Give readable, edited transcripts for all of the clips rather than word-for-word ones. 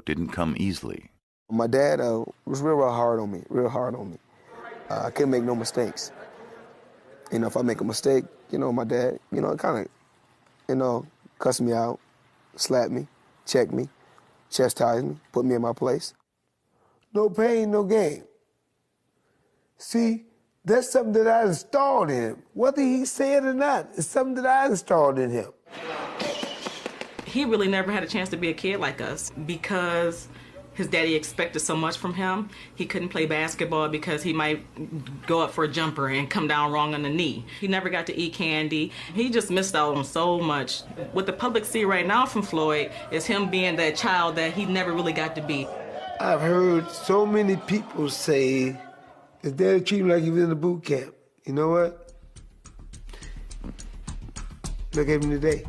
didn't come easily. My dad was real hard on me, I couldn't make no mistakes. If I make a mistake, my dad, kind of, cuss me out, slap me, check me, chastise me, put me in my place. No pain, no gain. See, that's something that I installed in him. Whether he said it or not, it's something that I installed in him. He really never had a chance to be a kid like us because his daddy expected so much from him. He couldn't play basketball because he might go up for a jumper and come down wrong on the knee. He never got to eat candy. He just missed out on so much. What the public see right now from Floyd is him being that child that he never really got to be. I've heard so many people say his daddy treated him like he was in a boot camp. You know what? Look at him today.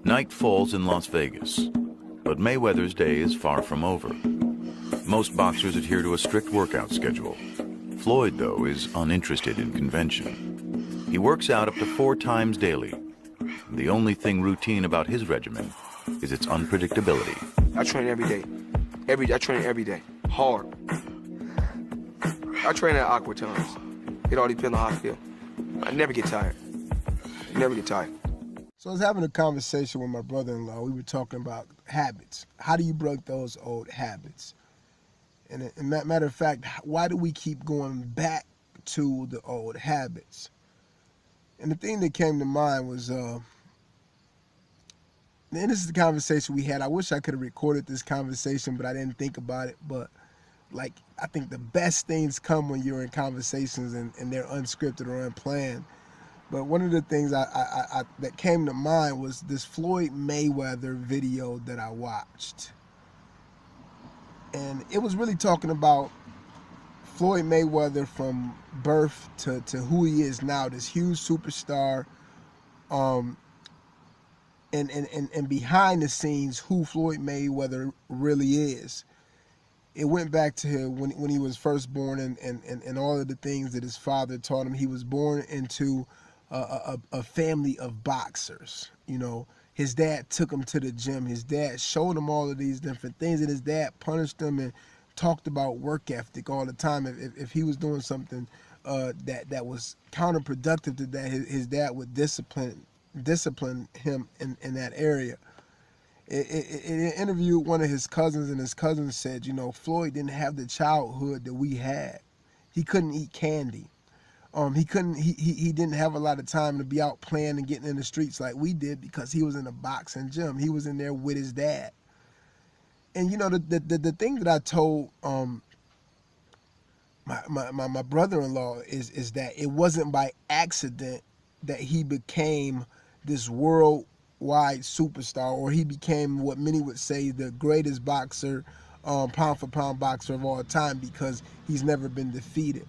Night falls in Las Vegas, but Mayweather's day is far from over. Most boxers adhere to a strict workout schedule. Floyd, though, is uninterested in convention. He works out up to 4 times daily. The only thing routine about his regimen is its unpredictability. I train every day. I train every day. Hard. I train at awkward times. It all depends on how I feel. I never get tired. Never get tired. So I was having a conversation with my brother-in-law. We were talking about habits. How do you break those old habits? And matter of fact, why do we keep going back to the old habits? And the thing that came to mind was, and this is the conversation we had. I wish I could have recorded this conversation, but I didn't think about it. But like, I think the best things come when you're in conversations and they're unscripted or unplanned. But one of the things that came to mind was this Floyd Mayweather video that I watched. And it was really talking about Floyd Mayweather from birth to who he is now, this huge superstar, and behind the scenes, who Floyd Mayweather really is. It went back to him when he was first born and all of the things that his father taught him. He was born into a family of boxers. His dad took him to the gym. His dad showed him all of these different things, and his dad punished him and talked about work ethic all the time. If he was doing something that was counterproductive to that, his dad would discipline him in that area. It interviewed one of his cousins, and his cousin said, Floyd didn't have the childhood that we had. He couldn't eat candy. He didn't have a lot of time to be out playing and getting in the streets like we did because he was in a boxing gym. He was in there with his dad. And the thing that I told my brother-in-law is that it wasn't by accident that he became this worldwide superstar, or he became what many would say the greatest boxer, pound for pound boxer of all time, because he's never been defeated.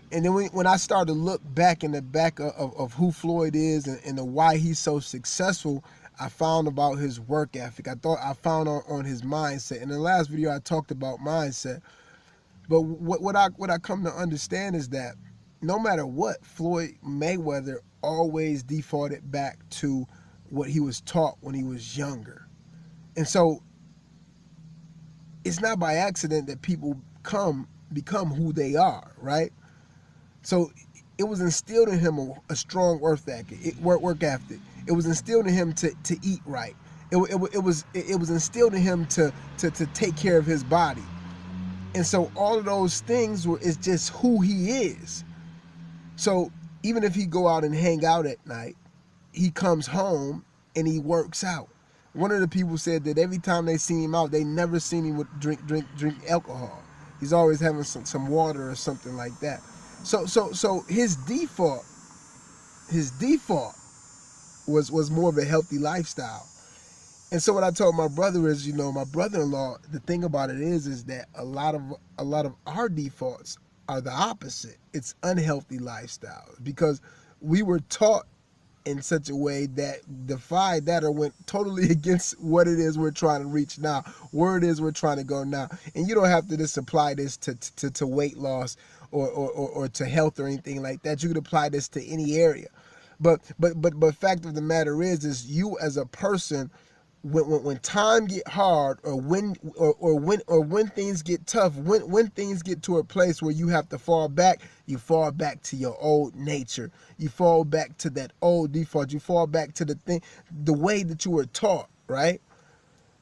And then when I started to look back in the back of who Floyd is and why he's so successful, I found about his work ethic. I found on his mindset. In the last video, I talked about mindset. But what I come to understand is that no matter what, Floyd Mayweather always defaulted back to what he was taught when he was younger. And so it's not by accident that people become who they are, right? So it was instilled in him a strong work ethic. It was instilled in him to eat right. It was instilled in him to take care of his body. And so all of those things is just who he is. So even if he go out and hang out at night, he comes home and he works out. One of the people said that every time they seen him out, they never seen him drink alcohol. He's always having some water or something like that. So his default was more of a healthy lifestyle. And so what I told my brother is, my brother-in-law, the thing about it is that a lot of our defaults are the opposite. It's unhealthy lifestyles, because we were taught in such a way that defied that or went totally against what it is we're trying to reach now, where it is we're trying to go now. And you don't have to just apply this to weight loss or to health or anything like that. You could apply this to any area. But fact of the matter is you as a person when time get hard, or when things get tough, when things get to a place where you have to fall back, you fall back to your old nature. You fall back to that old default. You fall back to the way that you were taught, right?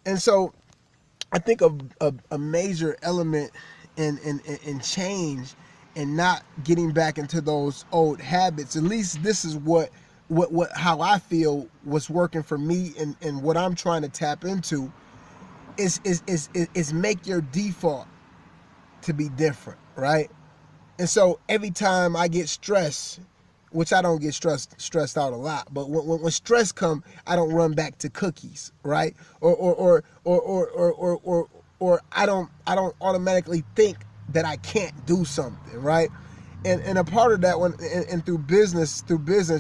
And so I think a major element in change and not getting back into those old habits, at least this is what how I feel was working for me, and what I'm trying to tap into is make your default to be different, right? And so every time I get stressed, which I don't get stressed out a lot, but when stress come, I don't run back to cookies, right? Or I don't automatically think that I can't do something, right? And a part of that one, and through business,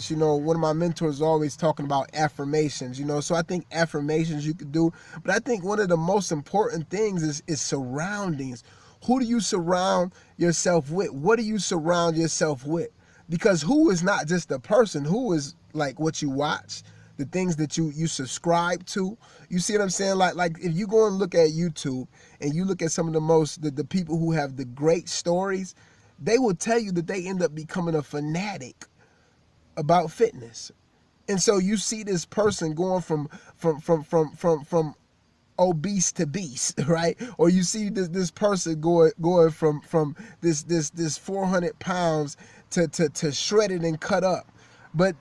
you know, one of my mentors is always talking about affirmations, you know. So I think affirmations you could do, but I think one of the most important things is surroundings. Who do you surround yourself with? What do you surround yourself with? Because who is not just a person, who is like what you watch, the things that you subscribe to. You see what I'm saying? Like if you go and look at YouTube and you look at some of the people who have the great stories, they will tell you that they end up becoming a fanatic about fitness. And so you see this person going from obese to beast, right? Or you see this person going from this 400 pounds to shredded and cut up. But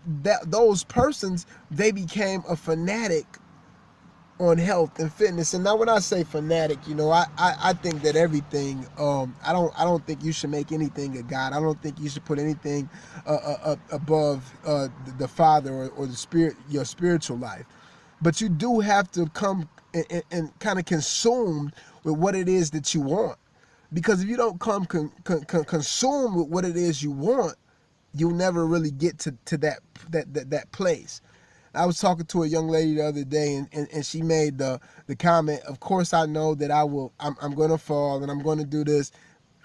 those persons, they became a fanatic on health and fitness. And now when I say fanatic, you know, I think that everything, I don't think you should make anything a god. I don't think you should put anything above the Father, or the Spirit, your spiritual life. But you do have to come and kind of consumed with what it is that you want. Because if you don't come consumed with what it is you want, you'll never really get to that place. I was talking to a young lady the other day, and she made the comment, of course I know that I'm going to fall and I'm going to do this.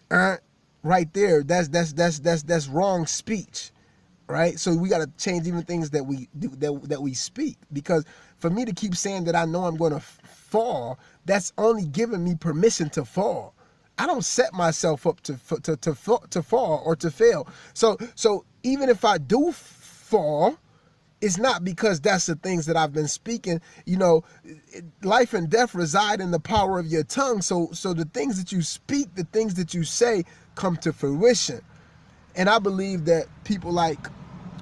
Right there, that's wrong speech, right? So we got to change even things that we do, that we speak. Because for me to keep saying that I know I'm going to fall, that's only giving me permission to fall. I don't set myself up to fall or to fail. So even if I do fall, it's not because that's the things that I've been speaking. You know, life and death reside in the power of your tongue. So the things that you speak, the things that you say, come to fruition. And I believe that people like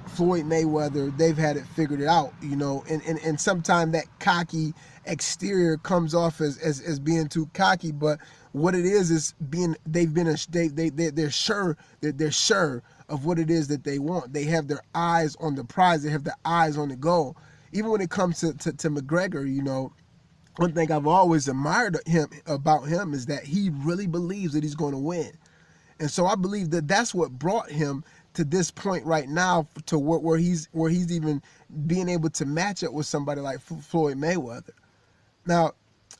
Floyd Mayweather, they've had it figured it out, you know, and sometimes that cocky exterior comes off as being too cocky, but what it is being, they're sure of what it is that they want. They have their eyes on the prize. They have their eyes on the goal. Even when it comes to McGregor, you know, one thing I've always admired about him is that he really believes that he's going to win. And so I believe that that's what brought him to this point right now, to where he's even being able to match up with somebody like Floyd Mayweather. Now,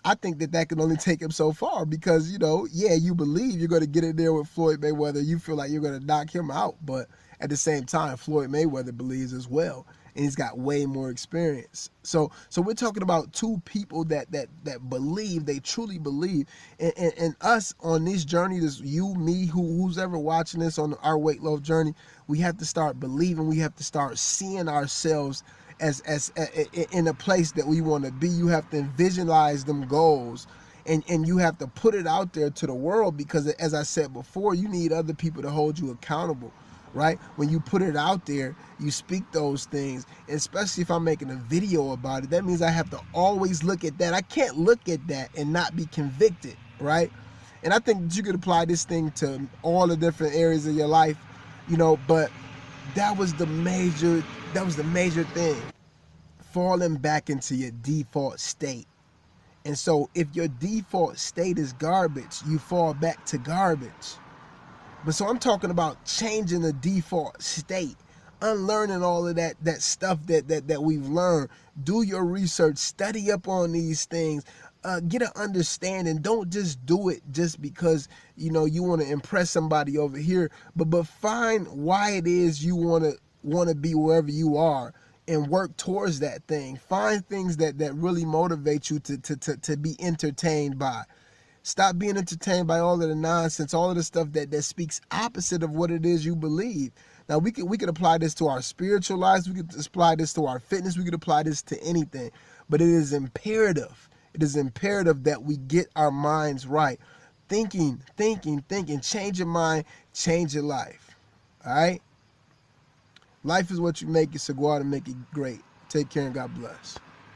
I think that can only take him so far, because, you know, yeah, you believe you're going to get in there with Floyd Mayweather. You feel like you're going to knock him out. But at the same time, Floyd Mayweather believes as well. And he's got way more experience. So we're talking about two people that believe, they truly believe. And us on this journey, this you, me, who's ever watching this on our weight loss journey, we have to start believing. We have to start seeing ourselves as in a place that we want to be. You have to visualize them goals, and you have to put it out there to the world, because as I said before, you need other people to hold you accountable, right? When you put it out there, you speak those things. And especially if I'm making a video about it, that means I have to always look at that. I can't look at that and not be convicted, right? And I think that you could apply this thing to all the different areas of your life, you know, but that was the major thing, falling back into your default state. And so if your default state is garbage, you fall back to garbage. But so I'm talking about changing the default state, unlearning all of that stuff that we've learned. Do your research, study up on these things, get an understanding. Don't just do it just because, you know, you want to impress somebody over here, but find why it is you want to be wherever you are. and work towards that thing. Find things that really motivate you to be entertained by. Stop being entertained by all of the nonsense, all of the stuff that speaks opposite of what it is you believe. Now, we could apply this to our spiritual lives. We could apply this to our fitness. We could apply this to anything. But it is imperative. It is imperative that we get our minds right. Thinking. Change your mind, change your life. All right? Life is what you make it, so go out and make it great. Take care and God bless.